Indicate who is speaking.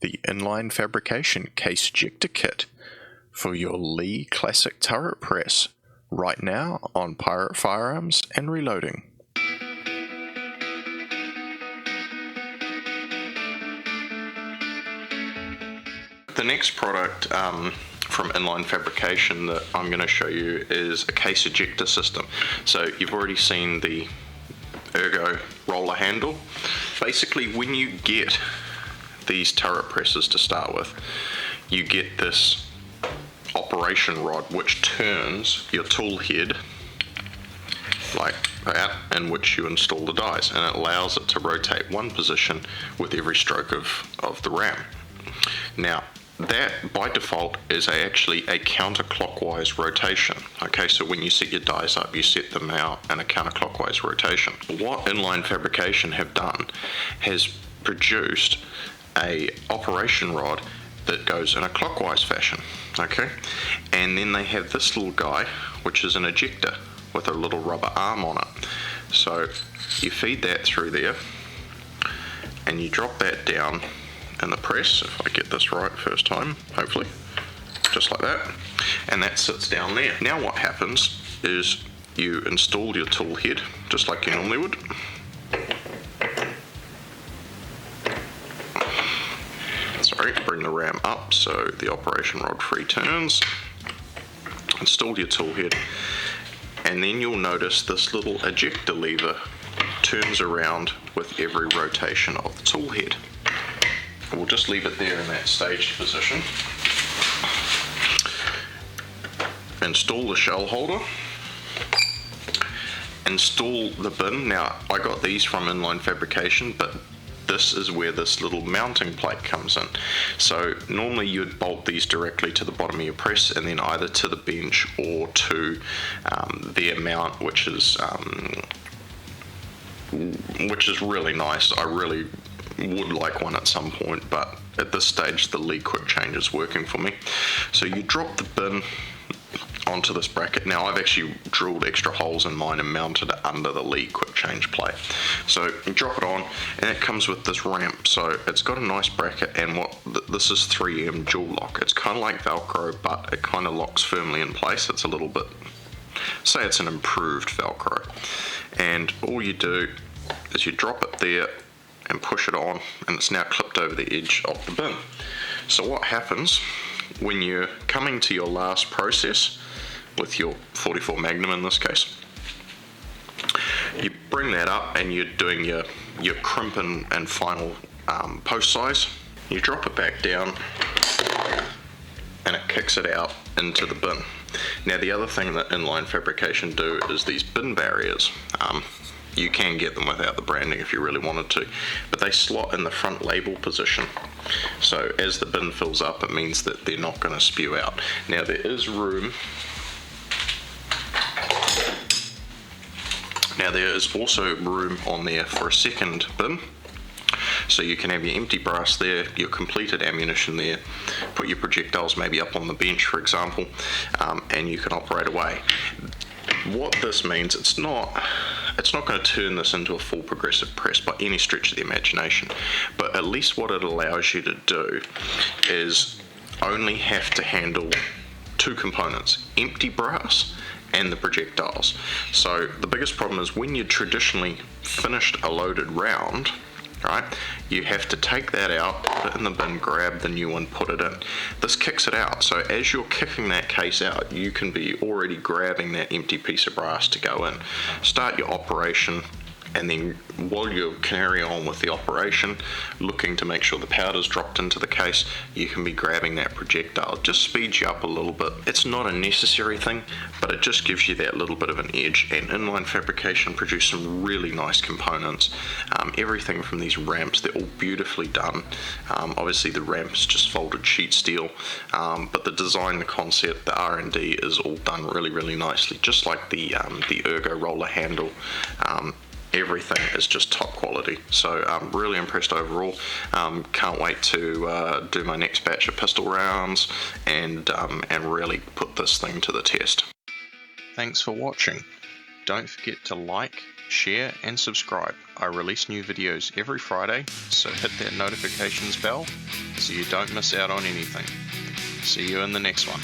Speaker 1: the Inline Fabrication Case Ejector Kit for your Lee Classic Turret Press, right now on Pirate Firearms and Reloading. The next product from Inline Fabrication that I'm going to show you is a case ejector system. So you've already seen the ergo roller handle. Basically, when you get these turret presses to start with, you get this operation rod which turns your tool head like that, in which you install the dies, and it allows it to rotate one position with every stroke of the ram. Now that by default is actually a counterclockwise rotation. Okay, so when you set your dies up, you set them out in a counterclockwise rotation. What Inline Fabrication have done has produced a operation rod that goes in a clockwise fashion. Okay, and then they have this little guy which is an ejector with a little rubber arm on it. So you feed that through there and you drop that down in the press, if I get this right first time, hopefully, just like that, and that sits down there. Now what happens is you install your tool head just like you normally would. Sorry, bring the ram up so the operation rod free turns. Install your tool head, and then you'll notice this little ejector lever turns around with every rotation of the tool head. We'll just leave it there in that staged position. Install the shell holder. Install the bin. Now, I got these from Inline Fabrication, but this is where this little mounting plate comes in. So normally you'd bolt these directly to the bottom of your press and then either to the bench or to their mount, which is really nice. I really would like one at some point, but at this stage the Lee quick change is working for me. So you drop the bin onto this bracket. Now I've actually drilled extra holes in mine and mounted it under the Lee quick change plate. So you drop it on and it comes with this ramp. So it's got a nice bracket, and this is 3M dual lock. It's kind of like Velcro, but it kind of locks firmly in place. It's a little bit, say it's an improved Velcro, and all you do is you drop it there and push it on, and it's now clipped over the edge of the bin. So what happens when you're coming to your last process with your 44 Magnum in this case, you bring that up and you're doing your crimp and final post size. You drop it back down and it kicks it out into the bin. Now the other thing that Inline Fabrication do is these bin barriers. You can get them without the branding if you really wanted to, but they slot in the front label position. So as the bin fills up, it means that they're not going to spew out. Now there is room. Now there is also room on there for a second bin. So you can have your empty brass there, your completed ammunition there, put your projectiles maybe up on the bench, for example, and you can operate away. What this means, it's not going to turn this into a full progressive press by any stretch of the imagination, but at least what it allows you to do is only have to handle two components, empty brass and the projectiles. So the biggest problem is when you traditionally finished a loaded round, right, you have to take that out, put it in the bin, grab the new one, put it in. This kicks it out, so as you're kicking that case out, you can be already grabbing that empty piece of brass to go in. Start your operation, and then while you carry on with the operation, looking to make sure the powder's dropped into the case, you can be grabbing that projectile. It just speeds you up a little bit. It's not a necessary thing, but it just gives you that little bit of an edge, and Inline Fabrication produce some really nice components. Everything from these ramps, they're all beautifully done. Obviously the ramp's just folded sheet steel, but the design, the concept, the R&D is all done really, really nicely, just like the ergo roller handle. Everything is just top quality, so I'm really impressed overall. Can't wait to do my next batch of pistol rounds and really put this thing to the test. Thanks for watching. Don't forget to like, share and subscribe. I release new videos every Friday, so hit that notifications bell so you don't miss out on anything. See you in the next one.